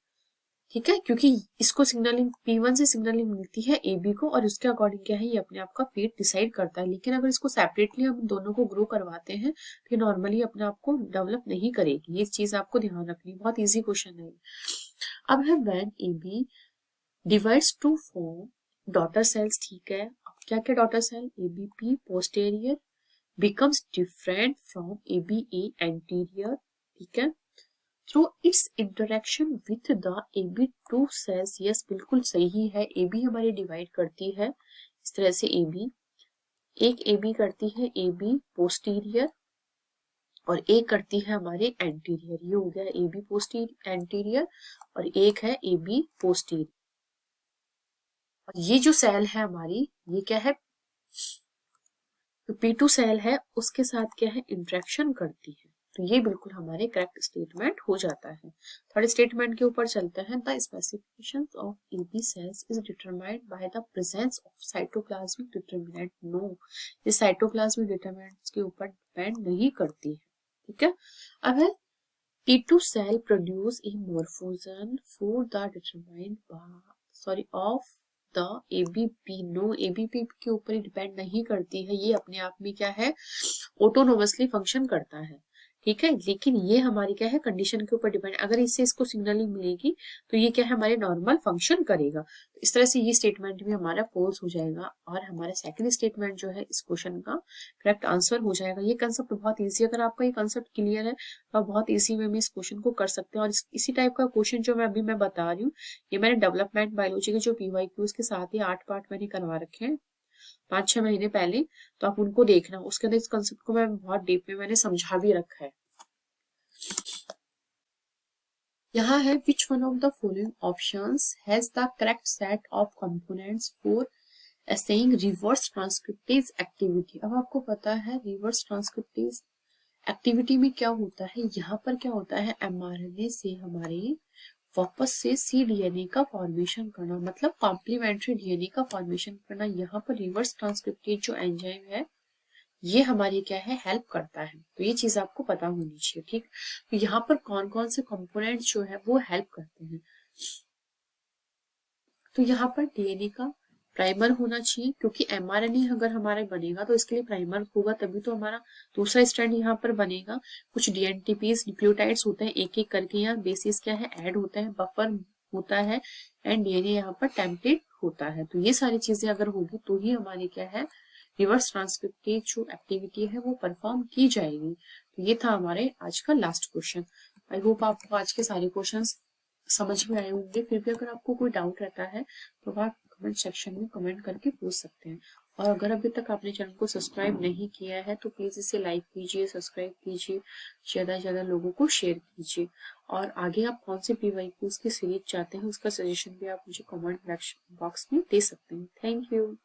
Speaker 1: ठीक है, क्योंकि इसको सिग्नलिंग P1 से सिग्नलिंग मिलती है AB को और उसके अकॉर्डिंग क्या है ये अपने आप का फेट डिसाइड करता है। लेकिन अगर इसको सेपरेटली हम दोनों को ग्रो करवाते हैं तो नॉर्मली अपने आप को डेवलप नहीं करेगी। ये चीज आपको ध्यान रखनी, बहुत इजी क्वेश्चन है। अब है when AB divides to form daughter cells, ठीक है। अब क्या क्या daughter cell, ABP posterior becomes different from ABA anterior, ठीक है, through its interaction with the AB2 cells. Yes, बिल्कुल सही है। AB हमारी डिवाइड करती है इस तरह से, एक AB करती है AB पोस्टीरियर और एक करती है हमारे एंटीरियर। ये हो गया AB पोस्टीरियर एंटीरियर और एक है AB पोस्टीरियर। और ये जो सेल है हमारी, ये क्या है, तो P2 सेल है, उसके साथ क्या है, इंटरेक्शन करती है। तो ये बिल्कुल हमारे करेक्ट स्टेटमेंट हो जाता है। थर्ड स्टेटमेंट के ऊपर चलते हैं। The specifications of AB cells is determined by the presence of cytoplasmic determinant. No, ये साइटोप्लाज्मिक डिटरमिनेंट्स के ऊपर डिपेंड नहीं करती है, ठीक है। अब है T2 cell produce a morphogen for the determined of the ABP। No, ABP के ऊपर ही डिपेंड नहीं करती है, ये अपने आप में क्या है, ऑटोनोमसली फंक्शन करता है, ठीक है। लेकिन ये हमारी क्या है, कंडीशन के ऊपर डिपेंड, अगर इससे इसको सिग्नलिंग मिलेगी तो ये क्या है, हमारे नॉर्मल फंक्शन करेगा। तो इस तरह से ये स्टेटमेंट भी हमारा फॉल्स हो जाएगा और हमारा सेकंड स्टेटमेंट जो है इस क्वेश्चन का करेक्ट आंसर हो जाएगा। ये कंसेप्ट बहुत ईजी, अगर आपका ये कंसेप्ट क्लियर है तो आप बहुत ईजी वे में इस क्वेश्चन को कर सकते हैं। और इसी टाइप का क्वेश्चन जो मैं बता रही हूँ, ये मैंने डेवलपमेंट बायोलॉजी के जो PYQs के साथ ही 8 पार्ट मैंने करवा रखे हैं 5-6 महीने पहले, तो आप उनको देखना, उसके अंदर इस कंसेप्ट को मैं बहुत डीप में मैंने समझा भी रखा है। यहाँ है which one of the following options has the correct set of components for assaying reverse transcriptase activity। अब आपको पता है रिवर्स ट्रांसक्रिप्टेज एक्टिविटी में क्या होता है, यहाँ पर क्या होता है, mRNA से हमारे वापस से cDNA का फॉर्मेशन करना, मतलब कॉम्प्लीमेंट्री DNA का फॉर्मेशन करना। यहाँ पर रिवर्स ट्रांसक्रिप्टेज जो एंजाइम है ये हमारी क्या है, हेल्प करता है। तो ये चीज आपको पता होनी चाहिए, ठीक। तो यहाँ पर कौन कौन से कंपोनेंट्स जो है वो हेल्प करते हैं, तो यहाँ पर DNA का प्राइमर होना चाहिए, क्योंकि mRNA अगर हमारा बनेगा तो इसके लिए प्राइमर होगा, तभी तो हमारा दूसरा स्ट्रैंड यहाँ पर बनेगा। कुछ DNTPs न्यूक्लियोटाइड्स होते हैं, एक एक करके यहाँ बेसिस क्या है ऐड होता है, बफर होता है एंड DNA यहाँ पर टेम्पलेट होता है। तो ये सारी चीजें अगर होगी तो ही हमारी क्या है, रिवर्स ट्रांसक्रिप्टेज जो एक्टिविटी है वो परफॉर्म की जाएगी। तो ये था हमारे आज का लास्ट क्वेश्चन। आई होप आपको आज के सारे क्वेश्चंस समझ में आए होंगे। फिर भी अगर आपको कोई डाउट रहता है तो आप कमेंट सेक्शन में कमेंट करके पूछ सकते हैं। और अगर अभी तक आपने चैनल को सब्सक्राइब नहीं किया है तो प्लीज इसे लाइक कीजिए, सब्सक्राइब कीजिए, ज्यादा से ज्यादा लोगों को शेयर कीजिए। और आगे आप कौन से PYQs की सीरीज चाहते हैं उसका सजेशन भी आप मुझे कमेंट बॉक्स में दे सकते हैं। Thank you.